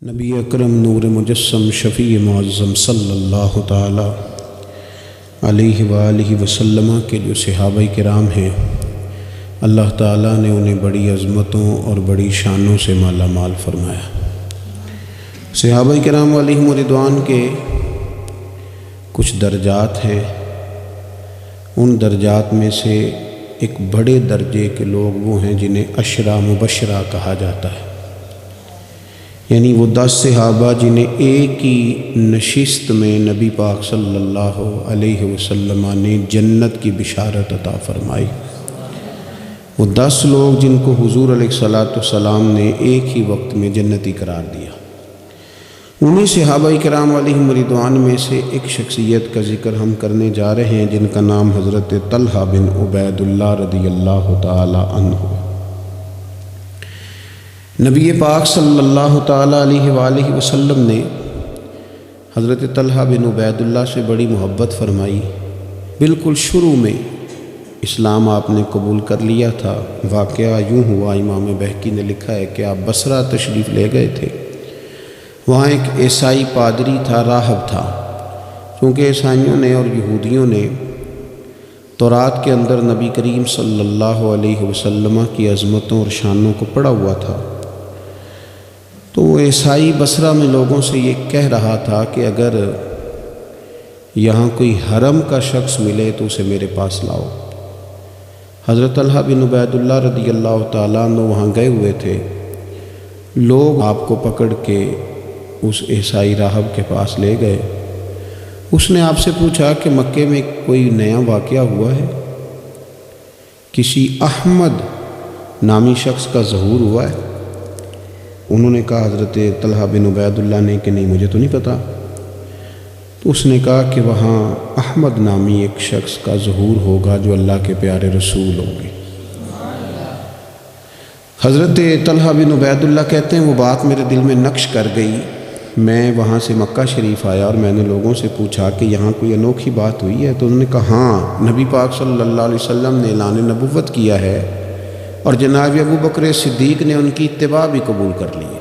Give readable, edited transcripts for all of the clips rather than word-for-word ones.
نبی اکرم نور مجسم شفیع معظم صلی اللہ تعالی علیہ وآلہ وسلم کے جو صحابہ کرام ہیں، اللہ تعالیٰ نے انہیں بڑی عظمتوں اور بڑی شانوں سے مالا مال فرمایا۔ صحابہ کرام علیہم رضوان کے کچھ درجات ہیں، ان درجات میں سے ایک بڑے درجے کے لوگ وہ ہیں جنہیں عشرہ مبشرہ کہا جاتا ہے، یعنی وہ 10 صحابہ جنہیں ایک ہی نشست میں نبی پاک صلی اللہ علیہ وسلم نے جنت کی بشارت عطا فرمائی۔ وہ 10 لوگ جن کو حضور علیہ السلام نے ایک ہی وقت میں جنتی قرار دیا۔ انہی صحابہ کرام علیہم رضوان میں سے ایک شخصیت کا ذکر ہم کرنے جا رہے ہیں جن کا نام حضرت طلحہ بن عبید اللہ رضی اللہ تعالی عنہ ہے۔ نبی پاک صلی اللہ تعالی علیہ وآلہ وسلم نے حضرت طلحہ بن عبید اللہ سے بڑی محبت فرمائی۔ بالکل شروع میں اسلام آپ نے قبول کر لیا تھا۔ واقعہ یوں ہوا، امام بہقی نے لکھا ہے کہ آپ بصرہ تشریف لے گئے تھے۔ وہاں ایک عیسائی پادری تھا، راہب تھا۔ چونکہ عیسائیوں نے اور یہودیوں نے تورات کے اندر نبی کریم صلی اللہ علیہ وسلم کی عظمتوں اور شانوں کو پڑھا ہوا تھا، تو وہ عیسائی بصرہ میں لوگوں سے یہ کہہ رہا تھا کہ اگر یہاں کوئی حرم کا شخص ملے تو اسے میرے پاس لاؤ۔ حضرت طلحہ بن عبید اللہ رضی اللہ تعالیٰ عنہ وہاں گئے ہوئے تھے۔ لوگ آپ کو پکڑ کے اس عیسائی راہب کے پاس لے گئے۔ اس نے آپ سے پوچھا کہ مکے میں کوئی نیا واقعہ ہوا ہے، کسی احمد نامی شخص کا ظہور ہوا ہے؟ انہوں نے کہا حضرت طلحہ بن عبید اللہ نے کہ نہیں، مجھے تو نہیں پتا۔ تو اس نے کہا کہ وہاں احمد نامی ایک شخص کا ظہور ہوگا جو اللہ کے پیارے رسول ہوں گے۔ حضرت طلحہ بن عبید اللہ کہتے ہیں وہ بات میرے دل میں نقش کر گئی۔ میں وہاں سے مکہ شریف آیا اور میں نے لوگوں سے پوچھا کہ یہاں کوئی انوکھی بات ہوئی ہے، تو انہوں نے کہا ہاں، نبی پاک صلی اللہ علیہ وسلم نے اعلان نبوت کیا ہے اور جناب ابو بکر صدیق نے ان کی اتباع بھی قبول کر لی ہے۔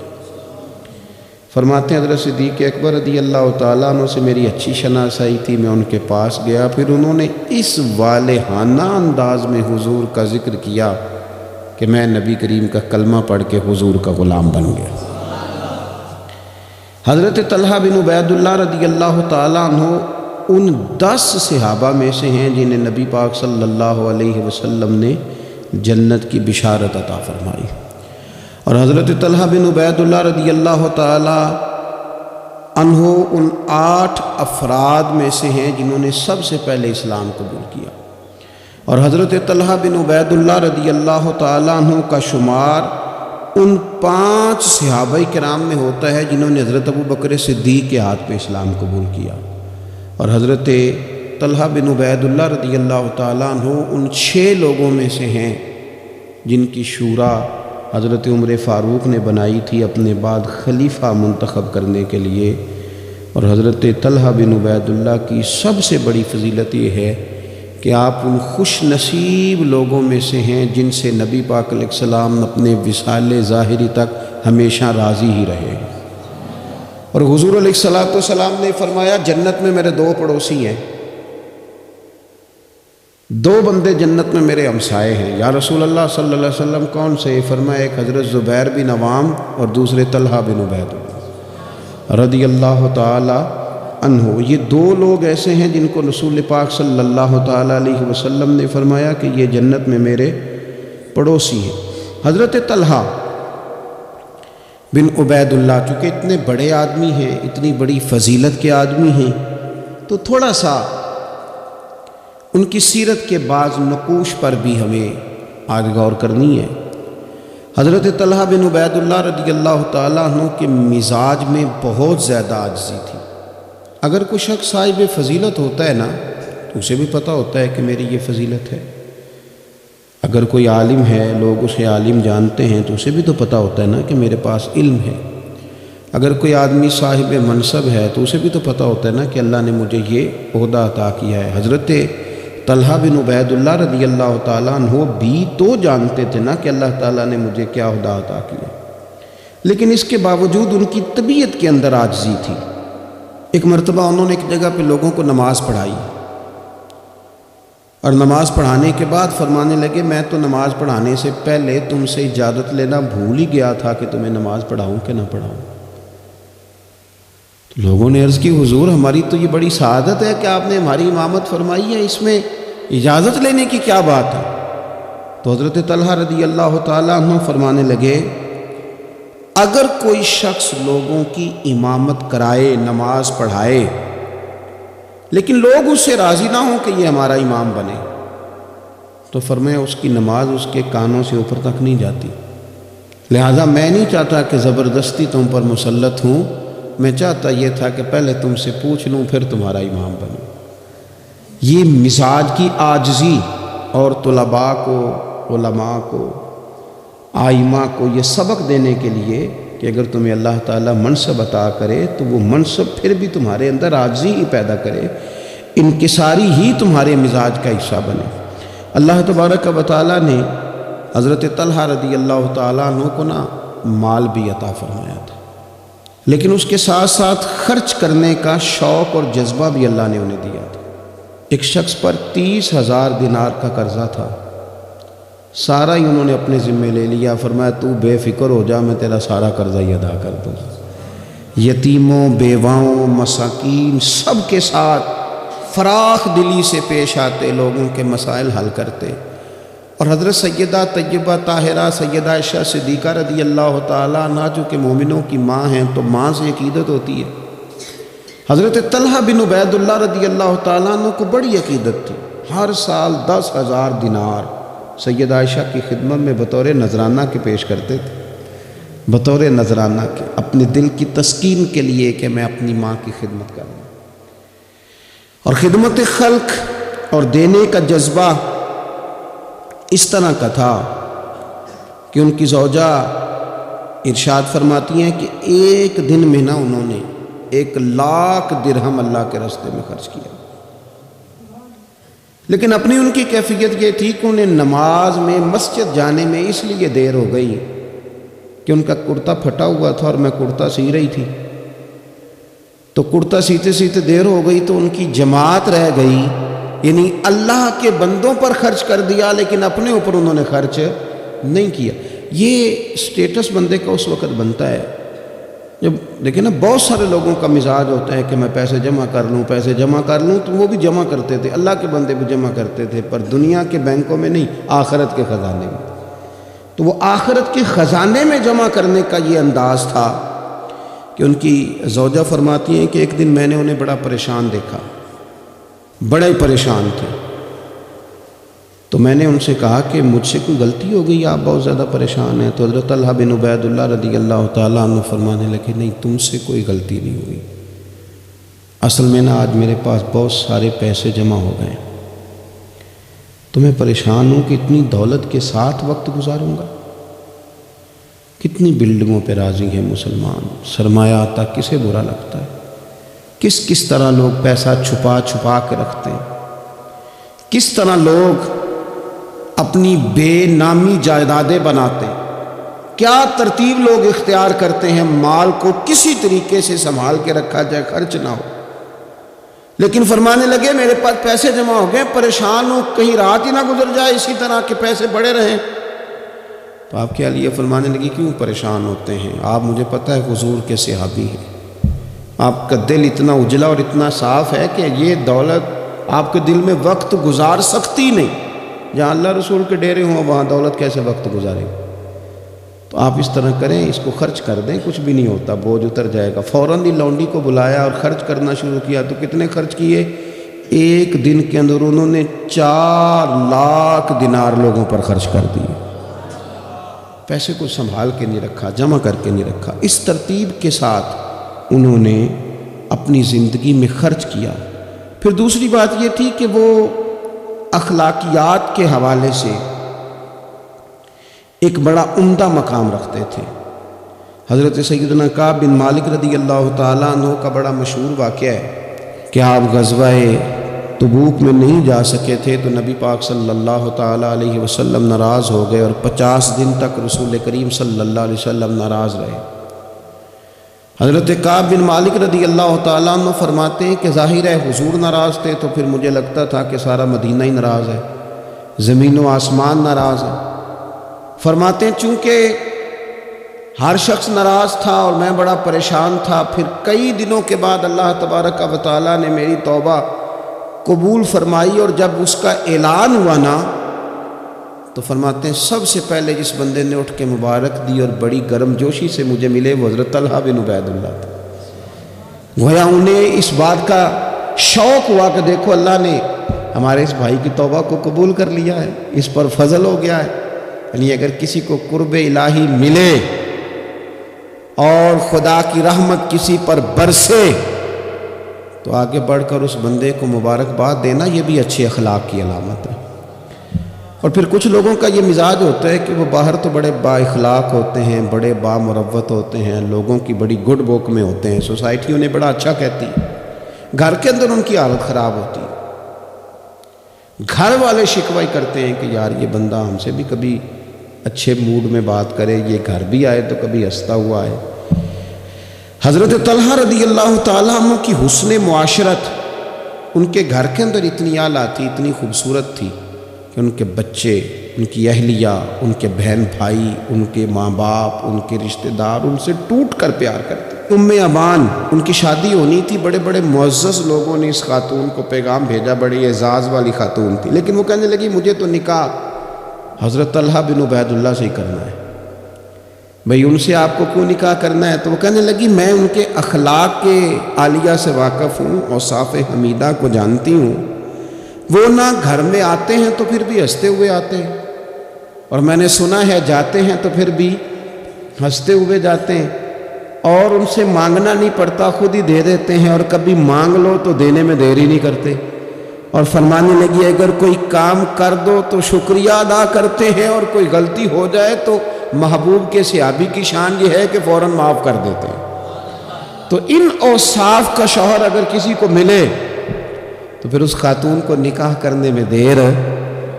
فرماتے ہیں حضرت صدیق اکبر رضی اللہ تعالیٰ عنہ سے میری اچھی شناسائی تھی، میں ان کے پاس گیا، پھر انہوں نے اس والہانہ انداز میں حضور کا ذکر کیا کہ میں نبی کریم کا کلمہ پڑھ کے حضور کا غلام بن گیا۔ حضرت طلحہ بن عبید اللہ رضی اللہ تعالیٰ عنہ ان 10 صحابہ میں سے ہیں جنہیں نبی پاک صلی اللہ علیہ وسلم نے جنت کی بشارت عطا فرمائی۔ اور حضرت طلحہ بن عبید اللہ رضی اللہ تعالی عنہ ان 8 افراد میں سے ہیں جنہوں نے سب سے پہلے اسلام قبول کیا۔ اور حضرت طلحہ بن عبید اللہ رضی اللہ تعالی عنہ کا شمار ان 5 صحابہ کرام میں ہوتا ہے جنہوں نے حضرت ابو بکر صدیق کے ہاتھ پہ اسلام قبول کیا۔ اور حضرت طلحہ بن عبید اللہ رضی اللہ تعالیٰ عنہ ان 6 لوگوں میں سے ہیں جن کی شورا حضرت عمر فاروق نے بنائی تھی اپنے بعد خلیفہ منتخب کرنے کے لیے۔ اور حضرت طلحہ بن عبید اللہ کی سب سے بڑی فضیلت یہ ہے کہ آپ ان خوش نصیب لوگوں میں سے ہیں جن سے نبی پاک علیہ السلام اپنے وصال ظاہری تک ہمیشہ راضی ہی رہے۔ اور حضور علیہ السلام نے فرمایا جنت میں میرے 2 پڑوسی ہیں، 2 بندے جنت میں میرے ہمسائے ہیں۔ یا رسول اللہ صلی اللہ علیہ وسلم کون سے؟ فرمایا ایک حضرت زبیر بن عوام اور دوسرے طلحہ بن عبید اللہ رضی اللہ تعالی عنہ۔ یہ 2 لوگ ایسے ہیں جن کو رسول پاک صلی اللہ تعالی علیہ وسلم نے فرمایا کہ یہ جنت میں میرے پڑوسی ہیں۔ حضرت طلحہ بن عبید اللہ چونکہ اتنے بڑے آدمی ہیں، اتنی بڑی فضیلت کے آدمی ہیں، تو تھوڑا سا ان کی سیرت کے بعض نقوش پر بھی ہمیں آگے غور کرنی ہے۔ حضرت طلحہ بن عبید اللہ رضی اللہ تعالیٰ عنہ کے مزاج میں بہت زیادہ عاجزی تھی۔ اگر کوئی شخص صاحب فضیلت ہوتا ہے نا تو اسے بھی پتہ ہوتا ہے کہ میری یہ فضیلت ہے۔ اگر کوئی عالم ہے، لوگ اسے عالم جانتے ہیں تو اسے بھی تو پتہ ہوتا ہے نا کہ میرے پاس علم ہے۔ اگر کوئی آدمی صاحب منصب ہے تو اسے بھی تو پتہ ہوتا ہے نا کہ اللہ نے مجھے یہ عہدہ عطا کیا ہے۔ حضرت طلحہ بن عبید اللہ رضی اللہ تعالیٰ عنہ بھی تو جانتے تھے نا کہ اللہ تعالیٰ نے مجھے کیا عہدہ عطا کیا۔ لیکن اس کے باوجود ان کی طبیعت کے اندر عاجزی تھی۔ ایک مرتبہ انہوں نے ایک جگہ پہ لوگوں کو نماز پڑھائی، اور نماز پڑھانے کے بعد فرمانے لگے میں تو نماز پڑھانے سے پہلے تم سے اجازت لینا بھول ہی گیا تھا کہ تمہیں نماز پڑھاؤں کہ نہ پڑھاؤں۔ تو لوگوں نے عرض کی حضور ہماری تو یہ بڑی سعادت ہے کہ آپ نے ہماری امامت فرمائی ہے، اس میں اجازت لینے کی کیا بات ہے؟ تو حضرت طلحہ رضی اللہ تعالیٰ عنہ فرمانے لگے اگر کوئی شخص لوگوں کی امامت کرائے، نماز پڑھائے، لیکن لوگ اس سے راضی نہ ہوں کہ یہ ہمارا امام بنے، تو فرمایا اس کی نماز اس کے کانوں سے اوپر تک نہیں جاتی۔ لہذا میں نہیں چاہتا کہ زبردستی تم پر مسلط ہوں، میں چاہتا یہ تھا کہ پہلے تم سے پوچھ لوں پھر تمہارا امام بنوں۔ یہ مزاج کی عاجزی، اور طلباء کو، علماء کو، آئمہ کو یہ سبق دینے کے لیے کہ اگر تمہیں اللہ تعالیٰ منصب عطا کرے تو وہ منصب پھر بھی تمہارے اندر عاجزی ہی پیدا کرے، انکساری ہی تمہارے مزاج کا حصہ بنے۔ اللہ تبارک و تعالیٰ نے حضرت طلحہ رضی اللہ تعالیٰ عنہ کو مال بھی عطا فرمایا تھا، لیکن اس کے ساتھ ساتھ خرچ کرنے کا شوق اور جذبہ بھی اللہ نے انہیں دیا تھا۔ ایک شخص پر 30,000 دینار کا قرضہ تھا، سارا ہی انہوں نے اپنے ذمے لے لیا، فرمایا تو بے فکر ہو جا، میں تیرا سارا قرضہ ہی ادا کر دوں۔ یتیموں، بیواؤں، مساکین سب کے ساتھ فراخ دلی سے پیش آتے، لوگوں کے مسائل حل کرتے۔ اور حضرت سیدہ طیبہ طاہرہ سیدہ عائشہ صدیقہ رضی اللہ تعالیٰ عنہا جو کہ مومنوں کی ماں ہیں، تو ماں سے عقیدت ہوتی ہے۔ حضرت طلحہ بن عبید اللہ رضی اللہ تعالیٰ عنہ کو بڑی عقیدت تھی، ہر سال 10,000 دینار سیدہ عائشہ کی خدمت میں بطور نذرانہ کے پیش کرتے تھے، بطور نذرانہ کے، اپنے دل کی تسکین کے لیے کہ میں اپنی ماں کی خدمت کروں۔ اور خدمت خلق اور دینے کا جذبہ اس طرح کا تھا کہ ان کی زوجہ ارشاد فرماتی ہیں کہ ایک دن میں انہوں نے 1,00,000 درہم اللہ کے راستے میں خرچ کیا۔ لیکن اپنی ان کی کیفیت یہ تھی کہ انہیں نماز میں مسجد جانے میں اس لیے دیر ہو گئی کہ ان کا کرتا پھٹا ہوا تھا اور میں کرتا سی رہی تھی، تو کرتا سیتے سیتے دیر ہو گئی تو ان کی جماعت رہ گئی، یعنی اللہ کے بندوں پر خرچ کر دیا لیکن اپنے اوپر انہوں نے خرچ نہیں کیا۔ یہ سٹیٹس بندے کا اس وقت بنتا ہے جب دیکھیں بہت سارے لوگوں کا مزاج ہوتا ہے کہ میں پیسے جمع کر لوں، پیسے جمع کر لوں، تو وہ بھی جمع کرتے تھے، اللہ کے بندے بھی جمع کرتے تھے، پر دنیا کے بینکوں میں نہیں، آخرت کے خزانے میں۔ تو وہ آخرت کے خزانے میں جمع کرنے کا یہ انداز تھا کہ ان کی زوجہ فرماتی ہیں کہ ایک دن میں نے انہیں بڑا پریشان دیکھا، بڑے ہی پریشان تھے، تو میں نے ان سے کہا کہ مجھ سے کوئی غلطی ہو گئی، آپ بہت زیادہ پریشان ہیں؟ تو حضرت طلحہ بن عبید اللہ رضی اللہ تعالیٰ عنہ فرمانے لگے نہیں، تم سے کوئی غلطی نہیں ہوئی، اصل میں آج میرے پاس بہت سارے پیسے جمع ہو گئے، تو میں پریشان ہوں کہ اتنی دولت کے ساتھ وقت گزاروں گا۔ کتنی بلڈنگوں پہ راضی ہیں مسلمان، سرمایہ آتا کسے برا لگتا ہے، کس طرح لوگ پیسہ چھپا چھپا کے رکھتے ہیں، کس طرح لوگ اپنی بے نامی جائیدادیں بناتے ہیں، کیا ترتیب لوگ اختیار کرتے ہیں مال کو کسی طریقے سے سنبھال کے رکھا جائے، خرچ نہ ہو۔ لیکن فرمانے لگے میرے پاس پیسے جمع ہو گئے، پریشان ہوں کہیں رات ہی نہ گزر جائے اسی طرح کے پیسے بڑے رہیں۔ تو آپ کیا لیے فرمانے لگی کیوں پریشان ہوتے ہیں، آپ مجھے پتہ ہے حضور کے صحابی ہیں، آپ کا دل اتنا اجلا اور اتنا صاف ہے کہ یہ دولت آپ کے دل میں وقت گزار سکتی نہیں، جہاں اللہ رسول کے ڈیرے ہوں وہاں دولت کیسے وقت گزارے؟ تو آپ اس طرح کریں، اس کو خرچ کر دیں، کچھ بھی نہیں ہوتا، بوجھ اتر جائے گا۔ فوراً ہی لونڈی کو بلایا اور خرچ کرنا شروع کیا۔ تو کتنے خرچ کیے؟ ایک دن کے اندر انہوں نے 4,00,000 دینار لوگوں پر خرچ کر دیے۔ پیسے کو سنبھال کے نہیں رکھا، جمع کر کے نہیں رکھا، اس ترتیب کے ساتھ انہوں نے اپنی زندگی میں خرچ کیا۔ پھر دوسری بات یہ تھی کہ وہ اخلاقیات کے حوالے سے ایک بڑا عمدہ مقام رکھتے تھے۔ حضرت سیدنا کعب بن مالک رضی اللہ تعالیٰ عنہ کا بڑا مشہور واقعہ ہے کہ آپ غزوہ تبوک میں نہیں جا سکے تھے، تو نبی پاک صلی اللہ تعالیٰ علیہ وسلم ناراض ہو گئے اور 50 دن تک رسول کریم صلی اللہ علیہ وسلم ناراض رہے۔ حضرت کعب بن مالک رضی اللہ تعالیٰ عنہ فرماتے ہیں کہ ظاہر ہے حضور ناراض تھے تو پھر مجھے لگتا تھا کہ سارا مدینہ ہی ناراض ہے، زمین و آسمان ناراض ہے۔ فرماتے ہیں چونکہ ہر شخص ناراض تھا اور میں بڑا پریشان تھا، پھر کئی دنوں کے بعد اللہ تبارک و تعالیٰ نے میری توبہ قبول فرمائی، اور جب اس کا اعلان ہوا نا تو فرماتے ہیں سب سے پہلے جس بندے نے اٹھ کے مبارک دی اور بڑی گرم جوشی سے مجھے ملے وہ حضرت طلحہ بن عبید اللہ تھا۔ گویا انہیں اس بات کا شوق ہوا کہ دیکھو اللہ نے ہمارے اس بھائی کی توبہ کو قبول کر لیا ہے، اس پر فضل ہو گیا ہے۔ یعنی اگر کسی کو قرب الہی ملے اور خدا کی رحمت کسی پر برسے تو آگے بڑھ کر اس بندے کو مبارکباد دینا یہ بھی اچھے اخلاق کی علامت ہے۔ اور پھر کچھ لوگوں کا یہ مزاج ہوتا ہے کہ وہ باہر تو بڑے با اخلاق ہوتے ہیں، بڑے با مروت ہوتے ہیں، لوگوں کی بڑی گڈ بک میں ہوتے ہیں، سوسائٹی انہیں بڑا اچھا کہتی ہے، گھر کے اندر ان کی حالت خراب ہوتی ہے۔ گھر والے شکوہ کرتے ہیں کہ یار یہ بندہ ہم سے بھی کبھی اچھے موڈ میں بات کرے، یہ گھر بھی آئے تو کبھی ہنستا ہوا ہے۔ حضرت طلحہ رضی اللہ تعالیٰ عنہ کی حسن معاشرت ان کے گھر کے اندر اتنی اعلیٰ تھی، اتنی خوبصورت تھی کہ ان کے بچے، ان کی اہلیہ، ان کے بہن بھائی، ان کے ماں باپ، ان کے رشتہ دار ان سے ٹوٹ کر پیار کرتے۔ ام ابان ان کی شادی ہونی تھی، بڑے بڑے معزز لوگوں نے اس خاتون کو پیغام بھیجا، بڑی اعزاز والی خاتون تھی، لیکن وہ کہنے لگی مجھے تو نکاح حضرت طلحہ بن عبید اللہ سے ہی کرنا ہے۔ بھئی ان سے آپ کو کیوں نکاح کرنا ہے؟ تو وہ کہنے لگی میں ان کے اخلاق کے عالیہ سے واقف ہوں، اوصاف حمیدہ کو جانتی ہوں، وہ نہ گھر میں آتے ہیں تو پھر بھی ہنستے ہوئے آتے ہیں، اور میں نے سنا ہے جاتے ہیں تو پھر بھی ہنستے ہوئے جاتے ہیں، اور ان سے مانگنا نہیں پڑتا، خود ہی دے دیتے ہیں، اور کبھی مانگ لو تو دینے میں دیر ہی نہیں کرتے۔ اور فرمانے لگی اگر کوئی کام کر دو تو شکریہ ادا کرتے ہیں، اور کوئی غلطی ہو جائے تو محبوب کے صحابی کی شان یہ ہے کہ فوراً معاف کر دیتے ہیں۔ تو ان اوصاف کا شوہر اگر کسی کو ملے تو پھر اس خاتون کو نکاح کرنے میں دیر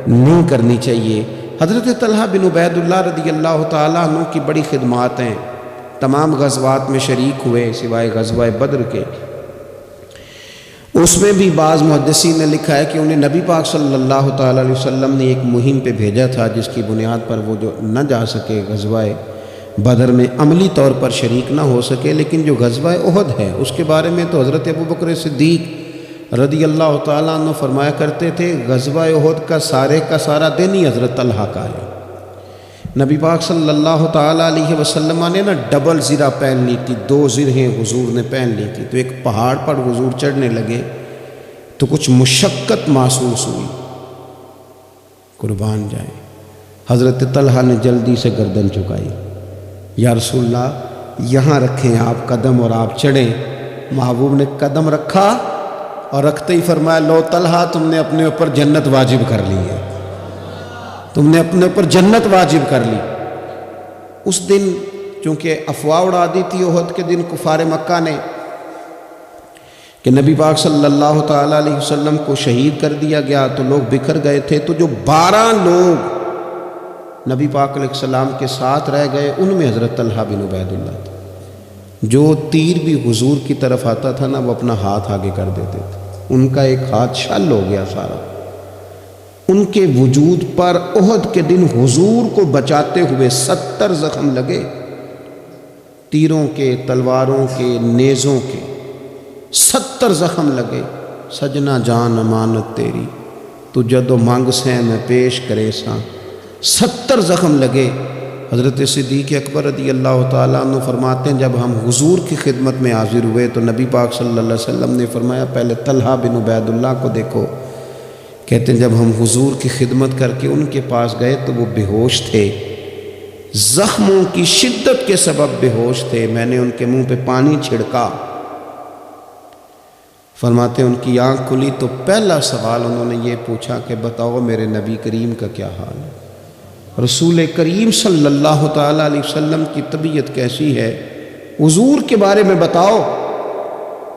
نہیں کرنی چاہیے۔ حضرت طلحہ بن عبید اللہ رضی اللہ تعالیٰ عنہ کی بڑی خدمات ہیں، تمام غزوات میں شریک ہوئے سوائے غزوہ بدر کے۔ اس میں بھی بعض محدثین نے لکھا ہے کہ انہیں نبی پاک صلی اللہ تعالیٰ علیہ وسلم نے ایک مہم پہ بھیجا تھا جس کی بنیاد پر وہ جو نہ جا سکے غزوہ بدر میں، عملی طور پر شریک نہ ہو سکے، لیکن جو غزوہ احد ہے اس کے بارے میں تو حضرت ابوبکر صدیق رضی اللہ تعالیٰ عنہ فرمایا کرتے تھے غزوہ احد کا سارا دن ہی حضرت طلحہ کا ہے۔ نبی پاک صلی اللہ تعالیٰ علیہ وسلم نے ڈبل زرہ پہن لی تھی، 2 زرہیں حضور نے پہن لی تھی، تو ایک پہاڑ پر حضور چڑھنے لگے تو کچھ مشقت محسوس ہوئی، قربان جائیں۔ حضرت طلحہ نے جلدی سے گردن چکائی، یا رسول اللہ یہاں رکھیں آپ قدم اور آپ چڑھیں۔ محبوب نے قدم رکھا اور رکھتے ہی فرمایا لو طلحہ تم نے اپنے اوپر جنت واجب کر لی ہے، تم نے اپنے اوپر جنت واجب کر لی۔ اس دن چونکہ افواہ اڑا دی تھی احد کے دن کفار مکہ نے کہ نبی پاک صلی اللہ تعالیٰ علیہ وسلم کو شہید کر دیا گیا، تو لوگ بکھر گئے تھے، تو جو 12 لوگ نبی پاک علیہ السلام کے ساتھ رہ گئے ان میں حضرت طلحہ بن عبید اللہ تھا۔ جو تیر بھی حضور کی طرف آتا تھا نا وہ اپنا ہاتھ آگے کر دیتے تھے، ان کا ایک ہاتھ شل ہو گیا سارا۔ ان کے وجود پر احد کے دن حضور کو بچاتے ہوئے 70 زخم لگے، تیروں کے، تلواروں کے، نیزوں کے 70 زخم لگے۔ سجنا جان امانت تیری تو جدو مانگ سے میں پیش کرے ساں، 70 زخم لگے۔ حضرت صدیق اکبر رضی اللہ تعالیٰ عنہ فرماتے ہیں جب ہم حضور کی خدمت میں حاضر ہوئے تو نبی پاک صلی اللہ علیہ وسلم نے فرمایا پہلے طلحہ بن عبید اللہ کو دیکھو۔ کہتے ہیں جب ہم حضور کی خدمت کر کے ان کے پاس گئے تو وہ بے ہوش تھے، زخموں کی شدت کے سبب بے ہوش تھے، میں نے ان کے منہ پہ پانی چھڑکا۔ فرماتے ہیں ان کی آنکھ کھلی تو پہلا سوال انہوں نے یہ پوچھا کہ بتاؤ میرے نبی کریم کا کیا حال ہے، رسول کریم صلی اللہ تعالیٰ علیہ وسلم کی طبیعت کیسی ہے، حضور کے بارے میں بتاؤ۔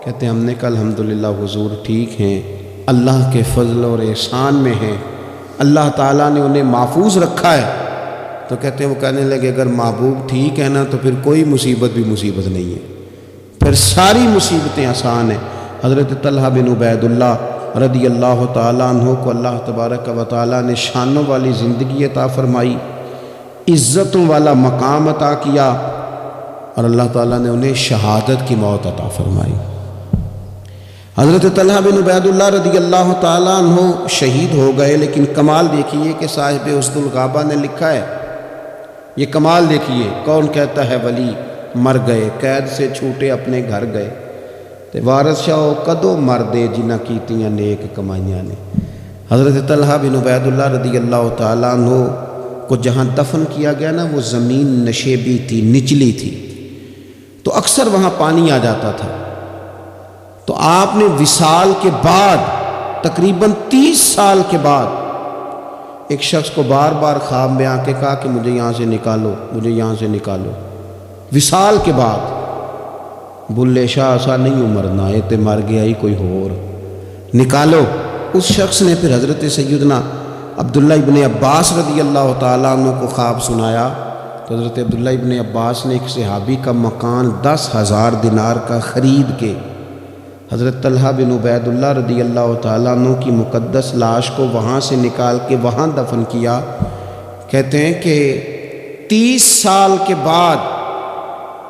کہتے ہیں ہم نے کہا الحمدللہ حضور ٹھیک ہیں، اللہ کے فضل اور احسان میں ہیں، اللہ تعالیٰ نے انہیں محفوظ رکھا ہے۔ تو کہتے ہیں وہ کہنے لگے اگر محبوب ٹھیک ہے نا تو پھر کوئی مصیبت بھی مصیبت نہیں ہے، پھر ساری مصیبتیں آسان ہیں۔ حضرت طلحہ بن عبید اللہ رضی اللہ تعالیٰ عنہ کو اللہ تبارک و تعالیٰ نے شانوں والی زندگی عطا فرمائی، عزتوں والا مقام عطا کیا، اور اللہ تعالیٰ نے انہیں شہادت کی موت عطا فرمائی۔ حضرت طلحہ بن عبید اللہ رضی اللہ تعالیٰ عنہ شہید ہو گئے، لیکن کمال دیکھیے کہ صاحب اسد الغابہ نے لکھا ہے، یہ کمال دیکھیے، کون کہتا ہے ولی مر گئے، قید سے چھوٹے اپنے گھر گئے، تے وارث شاہ کدو مر دے جنہ کیتیاں نیک کمائیاں نے۔ حضرت طلحہ بن عبید اللہ رضی اللہ تعالیٰ عنہ کو جہاں دفن کیا گیا نا، وہ زمین نشیبی تھی، نچلی تھی، تو اکثر وہاں پانی آ جاتا تھا۔ تو آپ نے وصال کے بعد تقریباً 30 سال کے بعد ایک شخص کو بار بار خواب میں آ کے کہا کہ مجھے یہاں سے نکالو، مجھے یہاں سے نکالو۔ وصال کے بعد بلے شاہ ایسا نہیں مرنا ہے تے مر گیا ہی کوئی اور، نکالو۔ اس شخص نے پھر حضرت سیدنا عبداللہ ابن عباس رضی اللہ تعالیٰ عنہ کو خواب سنایا، تو حضرت عبداللہ ابن عباس نے ایک صحابی کا مکان 10,000 دینار کا خرید کے حضرت طلحہ بن عبید اللہ رضی اللہ تعالیٰ عنہ کی مقدس لاش کو وہاں سے نکال کے وہاں دفن کیا۔ کہتے ہیں کہ 30 سال کے بعد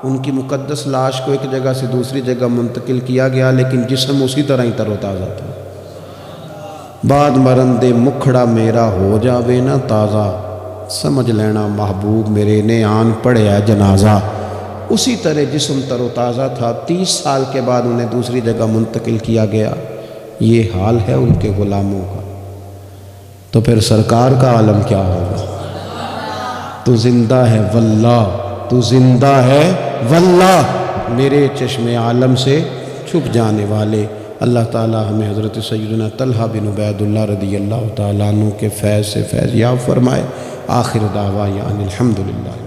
ان کی مقدس لاش کو ایک جگہ سے دوسری جگہ منتقل کیا گیا، لیکن جسم اسی طرح ہی تر و تازہ تھا۔ بعد مرن دے مکھڑا میرا ہو جاوے نا تازہ، سمجھ لینا محبوب میرے نے آن پڑھیا جنازہ۔ اسی طرح جسم تر و تازہ تھا، 30 سال کے بعد انہیں دوسری جگہ منتقل کیا گیا۔ یہ حال ہے ان کے غلاموں کا، تو پھر سرکار کا عالم کیا ہوگا؟ تو زندہ ہے واللہ، تو زندہ ہے واللہ، میرے چشم عالم سے چھپ جانے والے۔ اللہ تعالی ہمیں حضرت سیدنا طلحہ بن عبید اللہ رضی اللہ تعالیٰ عنہ کے فیض سے فیض یاب فرمائے۔ آخر دعوانا الحمدللہ۔